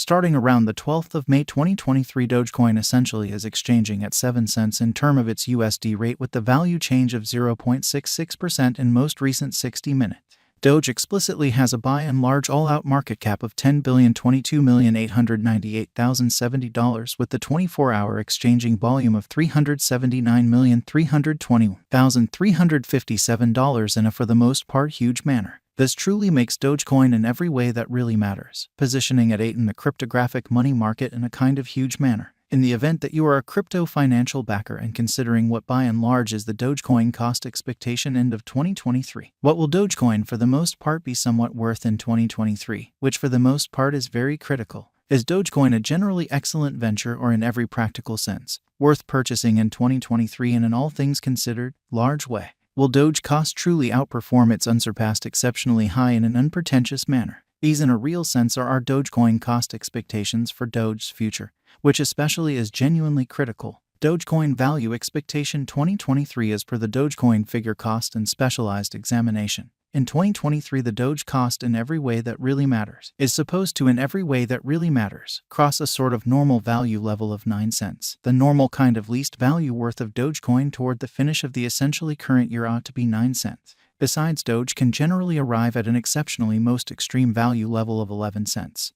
Starting around the 12th of May 2023, Dogecoin essentially is exchanging at 7 cents in term of its USD rate with the value change of 0.66% in most recent 60 minutes. Doge explicitly has a by and large all-out market cap of $10,022,898,070 with the 24-hour exchanging volume of $379,320,357 in a for the most part huge manner. This truly makes Dogecoin in every way that really matters, positioning at 8 in the cryptographic money market in a kind of huge manner. In the event that you are a crypto financial backer and considering what by and large is the Dogecoin cost expectation end of 2023, what will Dogecoin for the most part be somewhat worth in 2023, which for the most part is very critical. Is Dogecoin a generally excellent venture or in every practical sense, worth purchasing in 2023 in an all things considered, large way? Will Doge cost truly outperform its unsurpassed exceptionally high in an unpretentious manner? These in a real sense are our Dogecoin cost expectations for Doge's future, which especially is genuinely critical. Dogecoin value expectation 2023 as per the Dogecoin figure cost and specialized examination. In 2023, the Doge cost in every way that really matters is supposed to in every way that really matters cross a sort of normal value level of 9 cents. The normal kind of least value worth of Dogecoin toward the finish of the essentially current year ought to be 9 cents. Besides, Doge can generally arrive at an exceptionally most extreme value level of 11 cents.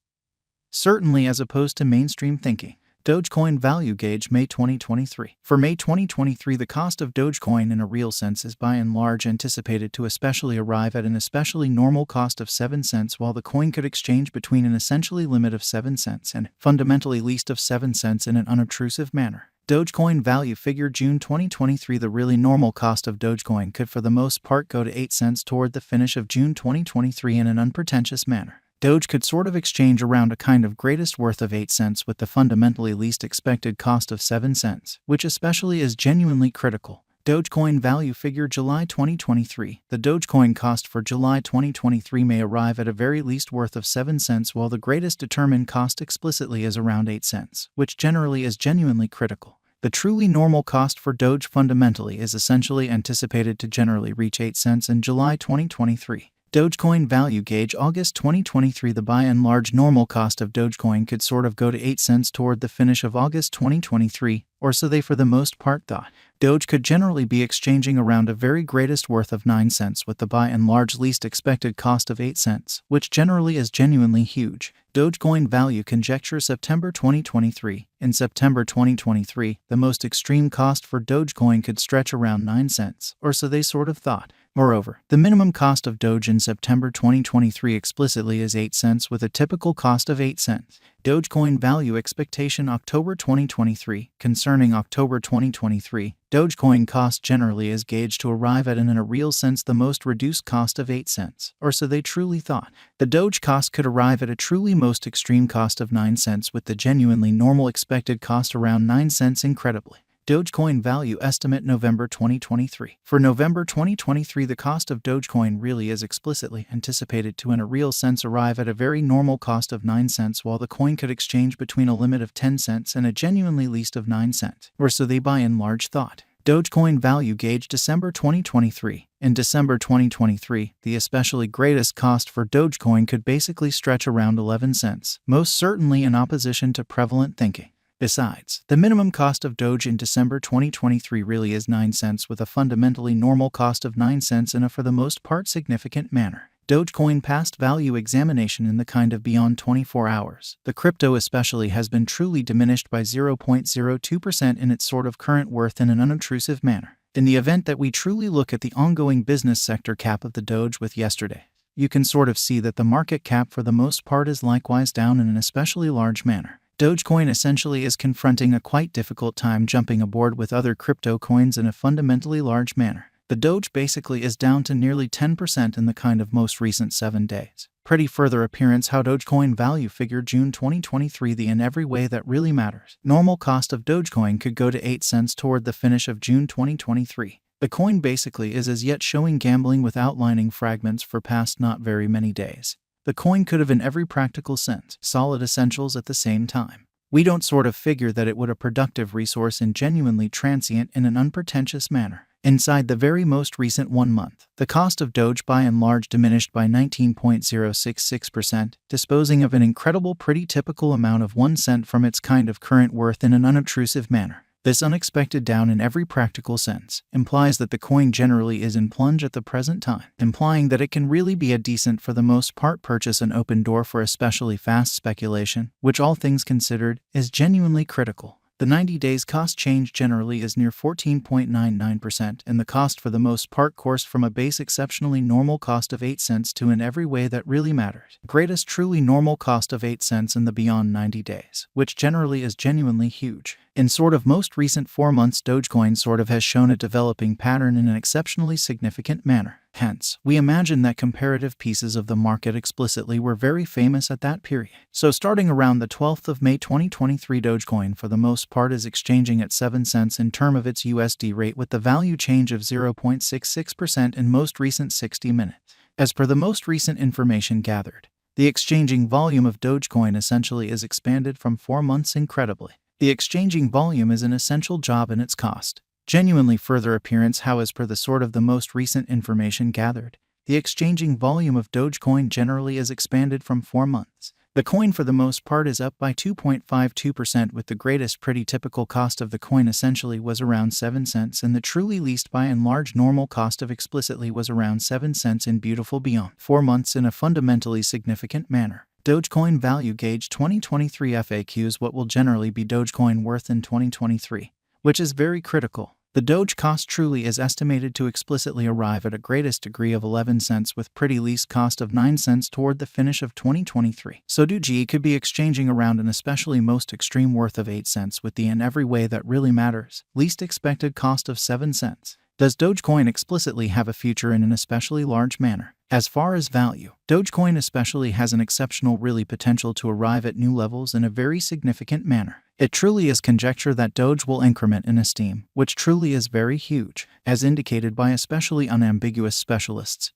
Certainly as opposed to mainstream thinking. Dogecoin value gauge May 2023. For May 2023, the cost of Dogecoin in a real sense is by and large anticipated to especially arrive at an especially normal cost of 7 cents, while the coin could exchange between an essentially limit of 7 cents and fundamentally least of 7 cents in an unobtrusive manner. Dogecoin value figure June 2023. The really normal cost of Dogecoin could for the most part go to 8 cents toward the finish of June 2023 in an unpretentious manner. Doge could sort of exchange around a kind of greatest worth of 8 cents with the fundamentally least expected cost of 7 cents, which especially is genuinely critical. Dogecoin value figure July 2023. The Dogecoin cost for July 2023 may arrive at a very least worth of 7 cents, while the greatest determined cost explicitly is around 8 cents, which generally is genuinely critical. The truly normal cost for Doge fundamentally is essentially anticipated to generally reach 8 cents in July 2023. Dogecoin value gauge August 2023. The by and large normal cost of Dogecoin could sort of go to 8 cents toward the finish of August 2023, or so they for the most part thought. Doge could generally be exchanging around a very greatest worth of 9 cents with the by and large least expected cost of 8 cents, which generally is genuinely huge. Dogecoin value conjecture September 2023. In September 2023, the most extreme cost for Dogecoin could stretch around 9 cents, or so they sort of thought. Moreover, the minimum cost of Doge in September 2023 explicitly is 8 cents with a typical cost of 8 cents. Dogecoin value expectation October 2023. Concerning October 2023, Dogecoin cost generally is gauged to arrive at in a real sense the most reduced cost of 8 cents, or so they truly thought. The Doge cost could arrive at a truly most extreme cost of 9 cents with the genuinely normal expected cost around 9 cents incredibly. Dogecoin value estimate November 2023. For November 2023, the cost of Dogecoin really is explicitly anticipated to in a real sense arrive at a very normal cost of 9 cents, while the coin could exchange between a limit of 10 cents and a genuinely least of 9 cents, or so they by and large thought. Dogecoin value gauge December 2023. In December 2023, the especially greatest cost for Dogecoin could basically stretch around 11 cents, most certainly in opposition to prevalent thinking. Besides, the minimum cost of Doge in December 2023 really is 9 cents with a fundamentally normal cost of 9 cents in a for the most part significant manner. Dogecoin past value examination in the kind of beyond 24 hours. The crypto especially has been truly diminished by 0.02% in its sort of current worth in an unobtrusive manner. In the event that we truly look at the ongoing business sector cap of the Doge with yesterday, you can sort of see that the market cap for the most part is likewise down in an especially large manner. Dogecoin essentially is confronting a quite difficult time jumping aboard with other crypto coins in a fundamentally large manner. The Doge basically is down to nearly 10% in the kind of most recent 7 days. Pretty further appearance how Dogecoin value figure June 2023. The in every way that really matters. Normal cost of Dogecoin could go to 8 cents toward the finish of June 2023. The coin basically is as yet showing gambling with outlining fragments for past not very many days. The coin could have in every practical sense solid essentials at the same time. We don't sort of figure that it would a productive resource in genuinely transient in an unpretentious manner. Inside the very most recent 1 month, the cost of Doge by and large diminished by 19.066%, disposing of an incredible pretty typical amount of 1 cent from its kind of current worth in an unobtrusive manner. This unexpected down in every practical sense implies that the coin generally is in plunge at the present time, implying that it can really be a decent for the most part purchase an open door for especially fast speculation, which all things considered, is genuinely critical. The 90 days cost change generally is near 14.99%, and the cost for the most part coursed from a base exceptionally normal cost of 8 cents to in every way that really matters. Greatest truly normal cost of 8 cents in the beyond 90 days, which generally is genuinely huge. In sort of most recent 4 months, Dogecoin sort of has shown a developing pattern in an exceptionally significant manner. Hence, we imagine that comparative pieces of the market explicitly were very famous at that period. So starting around the 12th of May 2023, Dogecoin for the most part is exchanging at 7 cents in term of its USD rate with the value change of 0.66% in most recent 60 minutes. As per the most recent information gathered, the exchanging volume of Dogecoin essentially is expanded from 4 months incredibly. The exchanging volume is an essential job in its cost. Genuinely further appearance how as per the sort of the most recent information gathered, the exchanging volume of Dogecoin generally is expanded from 4 months. The coin for the most part is up by 2.52%, with the greatest pretty typical cost of the coin essentially was around 7 cents, and the truly least by and large normal cost of explicitly was around 7 cents in beautiful beyond 4 months in a fundamentally significant manner. Dogecoin Value Gauge 2023 FAQs. What will generally be Dogecoin worth in 2023? Which is very critical. The Doge cost truly is estimated to explicitly arrive at a greatest degree of 11 cents with pretty least cost of 9 cents toward the finish of 2023. So Doge could be exchanging around an especially most extreme worth of 8 cents with the in every way that really matters, least expected cost of 7 cents. Does Dogecoin explicitly have a future in an especially large manner? As far as value, Dogecoin especially has an exceptional really potential to arrive at new levels in a very significant manner. It truly is conjecture that Doge will increment in esteem, which truly is very huge, as indicated by especially unambiguous specialists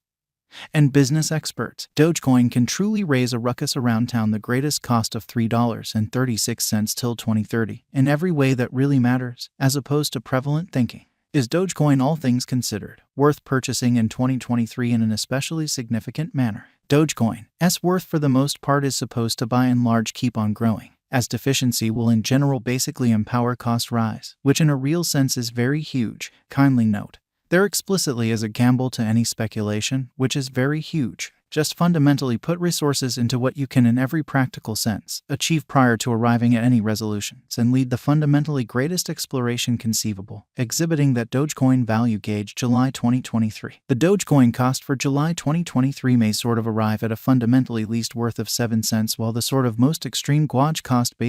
and business experts. Dogecoin can truly raise a ruckus around town, the greatest cost of $3.36 till 2030, in every way that really matters, as opposed to prevalent thinking. Is Dogecoin, all things considered, worth purchasing in 2023 in an especially significant manner? Dogecoin's worth for the most part is supposed to by and large keep on growing, as deficiency will in general basically empower cost rise, which in a real sense is very huge. Kindly note, there explicitly is a gamble to any speculation, which is very huge. Just fundamentally put resources into what you can in every practical sense achieve prior to arriving at any resolutions and lead the fundamentally greatest exploration conceivable, exhibiting that Dogecoin Value Gauge July 2023. The Dogecoin cost for July 2023 may sort of arrive at a fundamentally least worth of 7 cents, while the sort of most extreme Gauge cost